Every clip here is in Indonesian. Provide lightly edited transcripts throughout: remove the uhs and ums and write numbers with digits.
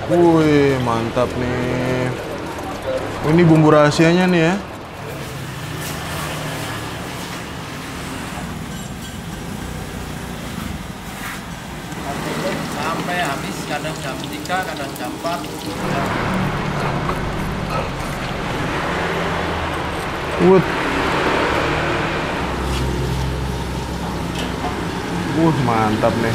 Wih, mantap nih. Ini bumbu rahasianya nih ya. Sampai habis, kadang jam 3, kadang jam 4. Mantap nih.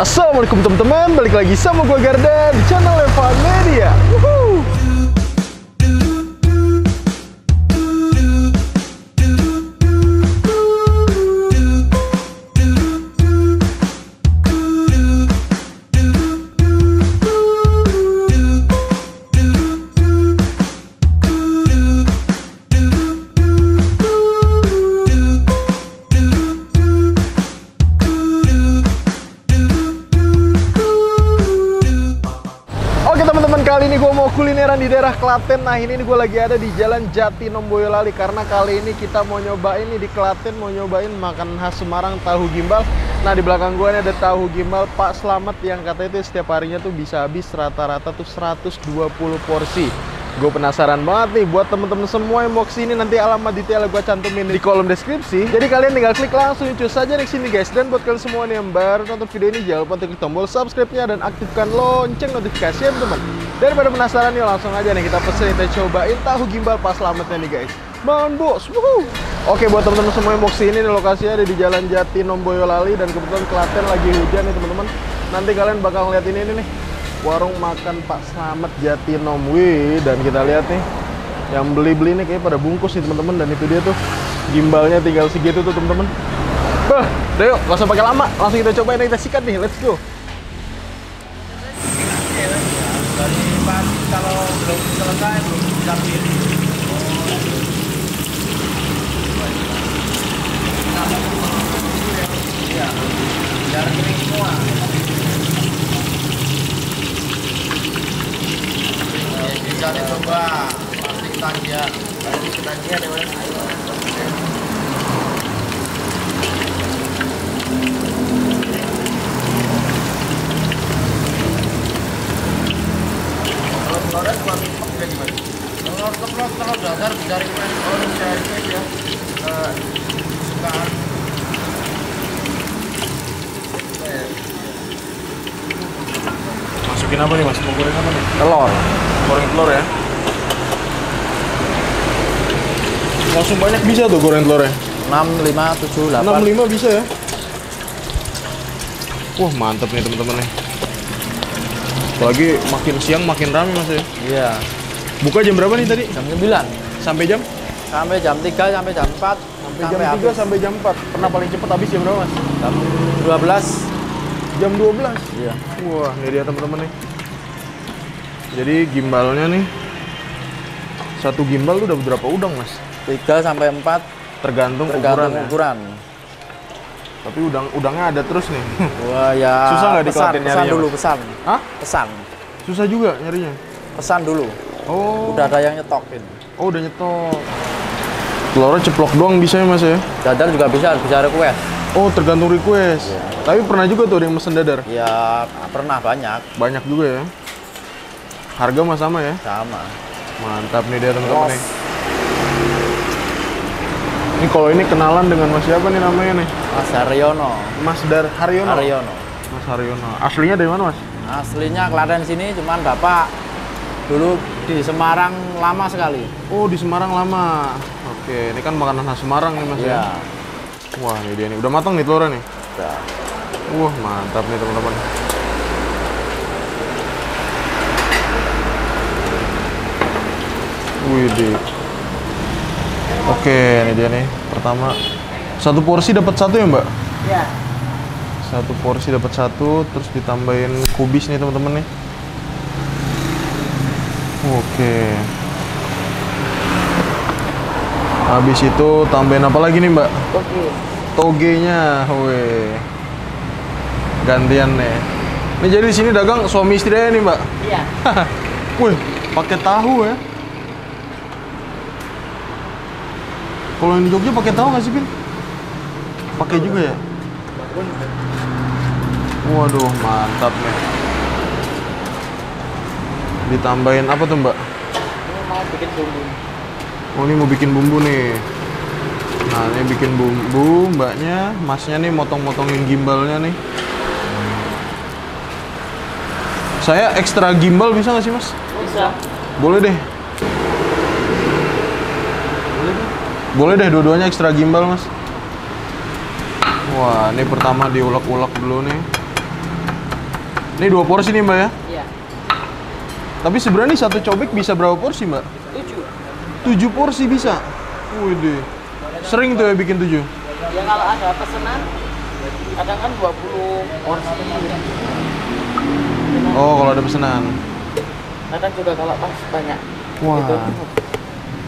Assalamualaikum teman-teman, balik lagi sama gua Garda di channel Levan Media. Woohoo! Kali ini gue mau kulineran di daerah Klaten. Nah ini gue lagi ada di Jalan Jatinom Boyolali karena kali ini kita mau nyobain nih di Klaten, mau nyobain makanan khas Semarang, tahu gimbal. Nah di belakang gue ini ada tahu gimbal Pak Slamet yang katanya itu setiap harinya tuh bisa habis rata-rata tuh 120 porsi. Gue penasaran banget nih buat temen-temen semua yang mau kesini, nanti alamat detail gue cantumin di kolom deskripsi. Jadi kalian tinggal klik langsung cus saja di sini guys. Dan buat kalian semua nih yang baru nonton video ini, jangan lupa klik tombol subscribe-nya dan aktifkan lonceng notifikasi ya teman-teman. Daripada penasaran nih, langsung aja nih kita pesen, kita cobain tahu gimbal Pak Slametnya nih guys. Bangun bos. Woohoo. Oke, buat teman-teman semua yang mau kesini nih, lokasinya ada di Jalan Jatinom Boyolali dan kebetulan Klaten lagi hujan nih teman-teman. Nanti kalian bakal ngeliat ini nih. Warung makan Pak Slamet Jatinom. Wih, dan kita lihat nih yang beli-beli nih kayak pada bungkus nih teman-teman, dan itu dia tuh gimbalnya tinggal segitu tuh teman-teman. Bah, udah yuk, gak usah pakai lama, langsung kita cobain, kita sikat nih, let's go. Dari pagi kalau belum selesai belum bisa pilih. Iya, biar kering semua. Bisa dicoba pasti ketagihan. Pasti ketagihan ya mas. Kalau telurnya cuma mipok juga gimana? Telur dasar bisa request. Oh bisa request ya. Kesukaan. Masukin apa nih mas? Mau goreng apa nih? Telur. Goreng telur ya. Langsung banyak bisa tuh goreng telurnya. 6, 5, 7, 8. 6, 5 bisa ya. Wah mantep nih teman-teman nih. Apalagi makin siang makin ramai mas ya. Iya. Buka jam berapa nih tadi? Jam 9. Sampai jam? Sampai jam 3, sampai jam 4. Sampai jam 3 sampai jam 4. Pernah paling cepat habis jam berapa mas? Jam 12. Jam 12? Iya. Wah ini dia teman-teman nih. Jadi gimbalnya nih, satu gimbal tuh udah berapa udang mas? 3 sampai 4 tergantung ukuran. Tapi udangnya ada terus nih. Wah ya. Susah nggak di Klaten nyarinya? Pesan dulu, mas? pesan. Hah? Pesan. Susah juga nyarinya? Pesan dulu. Oh. Udah ada yang nyetokin. Oh udah nyetok. Telurnya ceplok doang bisa ya mas ya? Dadar juga bisa request. Oh tergantung request. Ya. Tapi pernah juga tuh ada yang mesen dadar? Ya pernah banyak. Banyak juga ya? Harga mah sama ya? Sama. Mantap nih dia teman-teman nih. Ini kalau ini kenalan dengan mas siapa nih namanya nih? Mas Haryono. Mas Haryono? Haryono. Mas Haryono. Aslinya dari mana mas? Aslinya Klaten sini, cuman bapak dulu di Semarang lama sekali. Oh di Semarang lama. Oke, ini kan makanan khas Semarang nih mas ya? Wah ini dia nih, udah matang nih telurnya nih? Udah. Wah mantap nih teman-teman. Widih. Oke, ini dia nih. Pertama, satu porsi dapat satu ya, Mbak? Iya. Satu porsi dapat satu, terus ditambahin kubis nih, teman-teman nih. Oke. Habis itu tambahin apa lagi nih, Mbak? Oke. Togenya, weh. Gantian nih. Ini jadi di sini dagang suami istri aja nih, Mbak? Iya. Wih, pakai tahu ya? Kalau yang di Jogja pakai tahu nggak sih, Bin? Pakai juga ya? Waduh, mantap nih. Ditambahin apa tuh, Mbak? Ini mau bikin bumbu. Oh, ini mau bikin bumbu nih. Nah, ini bikin bumbu, Mbaknya. Masnya nih motong-motongin gimbalnya nih. Saya ekstra gimbal bisa nggak sih, Mas? Bisa. Boleh deh. Boleh deh, dua-duanya ekstra gimbal, Mas. Wah, ini pertama diulek-ulek dulu nih. Ini 2 porsi nih, Mbak ya? Iya. Tapi sebenarnya satu cobek bisa berapa porsi, Mbak? 7 porsi bisa? Wih deh. Sering tuh ya bikin 7? Ya kalau ada pesanan, kadang kan 20 porsi. Oh, kalau ada pesanan. Kadang juga kalau pas banyak. Wah. Gitu.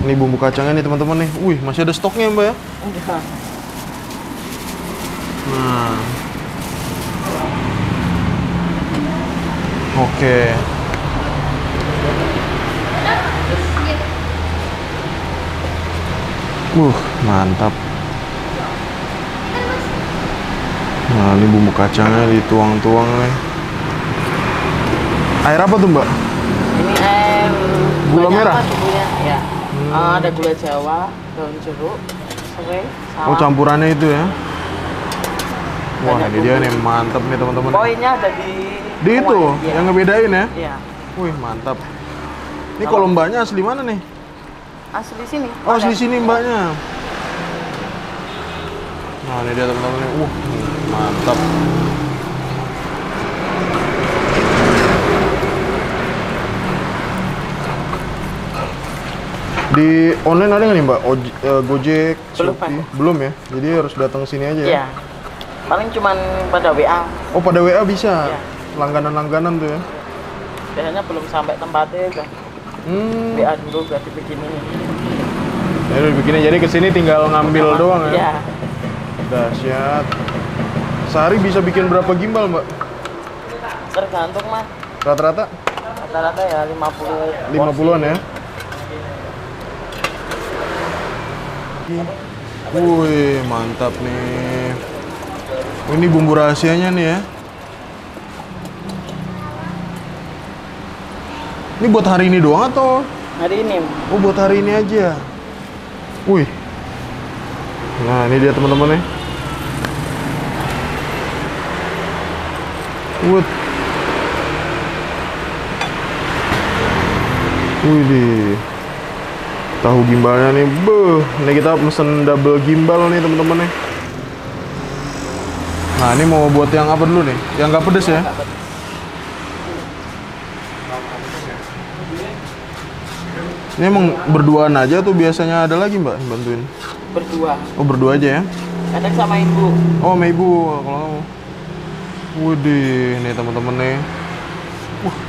Ini bumbu kacangnya nih teman-teman nih. Wih, masih ada stoknya, Mbak ya? Udah. Nah. Oke. Mantap. Nah, ini bumbu kacangnya dituang-tuang nih. Air apa tuh, Mbak? Ini air Gula banyak merah? apa bumbunya? Ya. Ada gula Jawa, daun jeruk, serai, salam. Oh, campurannya itu ya? Wah, Banyak ini dia bumbu. nih, mantap nih teman-teman. Poinnya ada di Itu, ya. yang ngebedain ya? Iya. Wih, mantap. Ini kalau mbaknya asli mana nih? Asli sini. Oh, ada. asli sini mbaknya. Nah, ini dia teman-teman nih. Mantap. Di online ada nggak nih, Mbak? Gojek, Belum, Shopee? Pak. Belum ya? Jadi harus datang sini aja ya? Iya. Paling cuman pada WA. Oh, pada WA bisa? Iya. Langganan-langganan tuh ya? Biasanya belum sampai tempatnya udah. WA dulu udah dibikinin. Ya udah bikinin, jadi kesini tinggal ngambil doang ya? Iya. Dahsyat. Sehari bisa bikin berapa gimbal, Mbak? Tergantung mah. Rata-rata? Rata-rata ya 50. 50-an ya? Wih, mantap nih. Ini bumbu rahasianya nih ya. Ini buat hari ini doang atau? Hari ini. Oh, buat hari ini aja. Wih. Nah, ini dia teman-teman nih. Wih deh. Tahu gimbalnya nih, ini kita pesen double gimbal nih teman-teman nih. Nah, ini mau buat yang apa dulu nih? Yang nggak pedes ya? Ini emang berduaan aja tuh biasanya ada lagi, Mbak, bantuin? Berdua. Oh, berdua aja ya? Kadang sama ibu. Oh, sama ibu kalau kamu. Widih, nih teman-teman nih.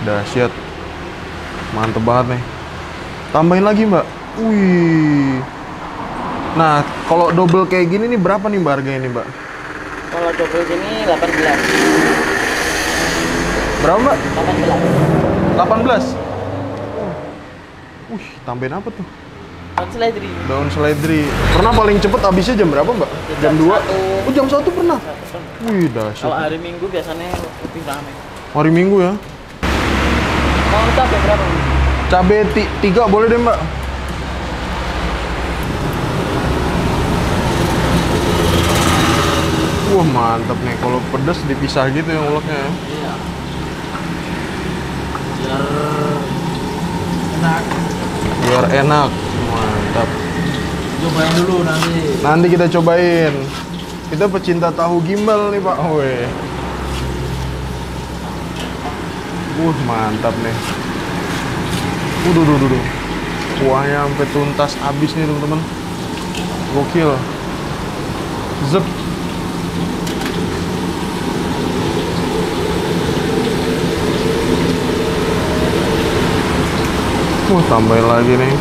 Dahsyat. Mantep banget nih. Tambahin lagi, Mbak. Wih. Nah, kalau double kayak gini nih berapa nih, Mbak, harganya nih, Mbak? Kalau double gini 18. Berapa, Mbak? 18. 18. Tambahin apa tuh? Daun seledri. Daun seledri. Pernah paling cepet habisnya jam berapa, Mbak? Jam 2? 1. Oh, jam 1 pernah? Wih, dahsyat. Kalau hari Minggu biasanya lebih ramai. Hari Minggu ya? Mau cabai berapa? Cabai 3 boleh deh, Mbak. Wah, mantap nih. Kalau pedas dipisah gitu yang uleknya ya. Iya. Biar enak. Mantap. Cobain dulu nanti. Nanti kita cobain. Kita pecinta tahu gimbal nih, Pak. Weh. Mantap nih. Duh. Kuahnya sampai tuntas habis nih, teman-teman. Gokil. Zep. Tambahin lagi nih.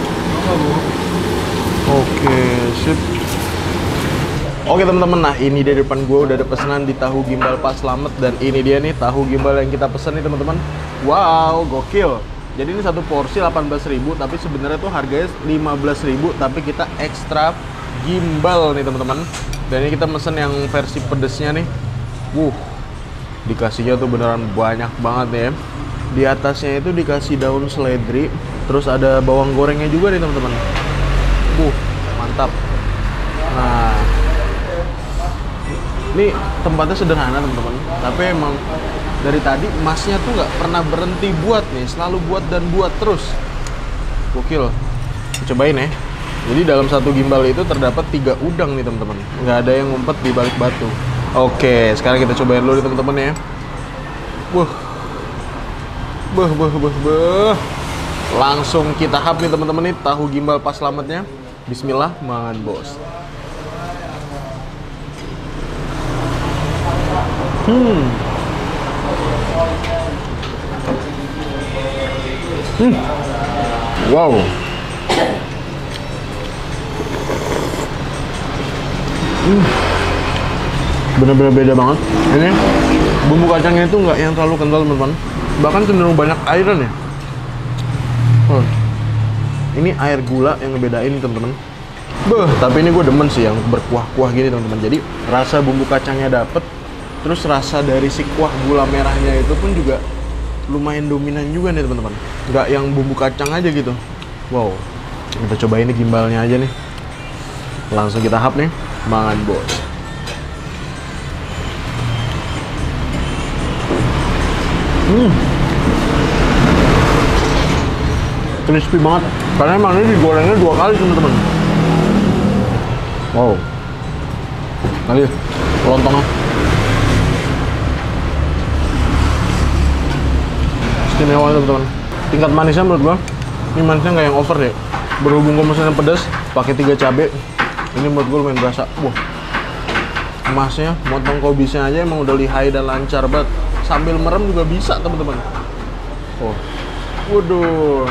Oke, sip. Oke teman-teman, nah ini di depan gue udah ada pesanan di Tahu Gimbal Pak Slamet. Dan ini dia nih tahu gimbal yang kita pesen nih teman-teman. Wow, gokil. Jadi ini satu porsi 18.000, tapi sebenarnya tuh harganya 15.000, tapi kita ekstra gimbal nih teman-teman. Dan ini kita pesen yang versi pedesnya nih. Dikasihnya tuh beneran banyak banget ya. Di atasnya itu dikasih daun seledri, terus ada bawang gorengnya juga nih teman-teman. Mantap. Nah, ini tempatnya sederhana teman-teman, tapi emang dari tadi masnya tuh nggak pernah berhenti buat nih, selalu buat dan buat terus. Gokil. Cobain ya. Jadi dalam satu gimbal itu terdapat 3 udang nih teman-teman, nggak ada yang ngumpet di balik batu. Oke, sekarang kita cobain dulu nih teman-teman ya. Langsung kita hap nih teman-teman nih tahu gimbal Pak Slametnya. Bismillah, mangan bos. Wow. Bener-bener beda banget. Ini bumbu kacangnya itu nggak yang terlalu kental teman-teman, bahkan cenderung banyak airan ya. Ini air gula yang ngebedain teman-teman. Tapi ini gue demen sih yang berkuah-kuah gini teman-teman. Jadi rasa bumbu kacangnya dapet, terus rasa dari si kuah gula merahnya itu pun juga lumayan dominan juga nih teman-teman. Nggak yang bumbu kacang aja gitu. Wow. Kita cobain nih gimbalnya aja nih. Langsung kita hap nih, mangan bos. Crispy banget, karena emang ini digorengnya 2 kali teman-teman. Wow. Lagi lontongnya istimewa teman-teman. Tingkat manisnya menurut gua, ini manisnya nggak yang over deh. Berhubung gua mesennya pedas, pakai 3 cabai, ini menurut gua lumayan berasa. Emasnya, motong kobisnya aja emang udah lihai dan lancar banget. Sambil merem juga bisa teman-teman. Waduh.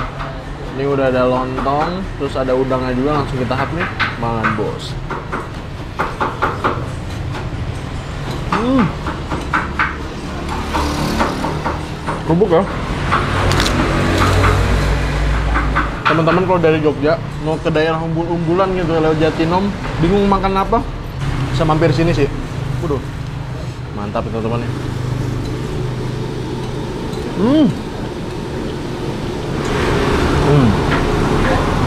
Ini udah ada lontong, terus ada udangnya juga, langsung kita hap nih, mangan bos. Kerupuk ya. Teman-teman kalau dari Jogja mau ke daerah umbul-umbulan gitu lewat Jatinom, bingung makan apa, bisa mampir sini sih. Waduh, mantap itu teman-teman.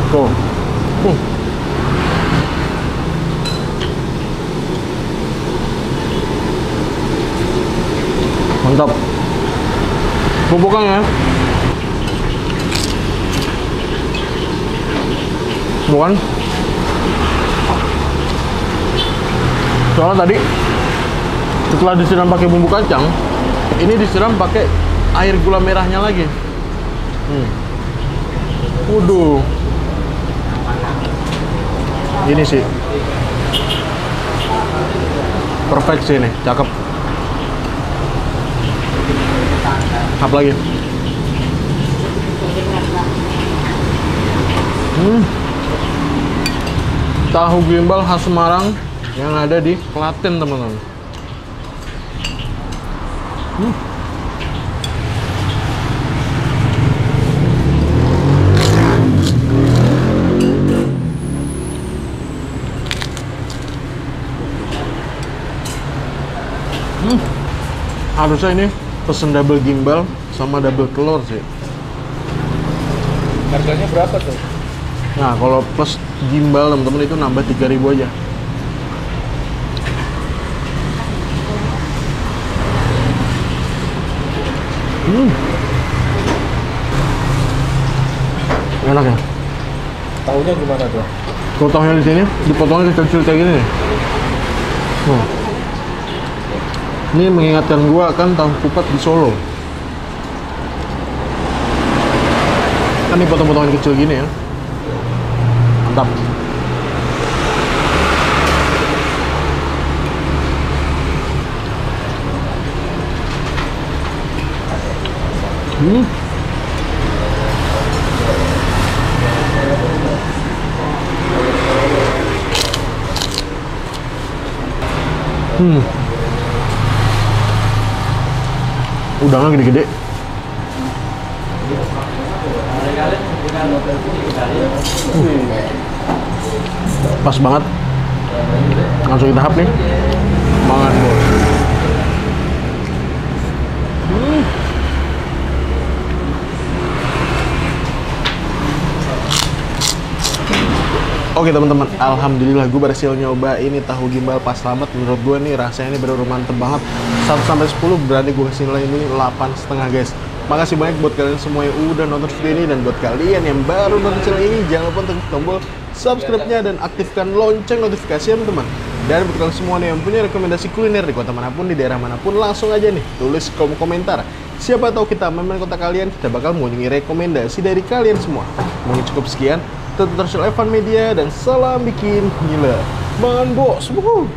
Tuh. Mantap. Kerupuknya ya. Bukan? Soalnya tadi setelah disiram pakai bumbu kacang, ini disiram pakai air gula merahnya lagi. Waduh. Ini sih perfect sih nih, cakep. Hap lagi. Tahu gimbal khas Semarang yang ada di Klaten teman-teman. Harusnya ini pesen double gimbal sama double telur sih. Harganya berapa tuh? Nah, kalau plus gimbal teman-teman itu nambah 3.000 aja. Enak ya? Tahunya gimana tuh? Kalau tahunya di sini dipotongnya kecil-kecil kayak gini nih. Ini mengingatkan gua kan tahu kupat di Solo. Kan dipotong-potongan kecil gini ya. Mantap. Udangnya gede-gede. Pas banget. Langsung kita hap nih. Mangan bos. Oke teman-teman, alhamdulillah gue berhasil nyoba ini tahu gimbal Pak Slamet. Menurut gue nih rasanya ini bener-bener mantep banget. 1-10 berani gue kasih nilai ini 8,5 guys. Makasih banyak buat kalian semua yang udah nonton video ini, dan buat kalian yang baru nonton channel ini jangan lupa tekan tombol subscribe-nya dan aktifkan lonceng notifikasi ya teman-teman. Dan buat kalian semua nih yang punya rekomendasi kuliner di kota manapun, di daerah manapun, langsung aja nih tulis kolom komentar. Siapa tahu kita main kota kalian, kita bakal mengunjungi rekomendasi dari kalian semua. Mungkin cukup sekian. Tetap terus Evan Media dan salam bikin gila. Man bos. Wuhu.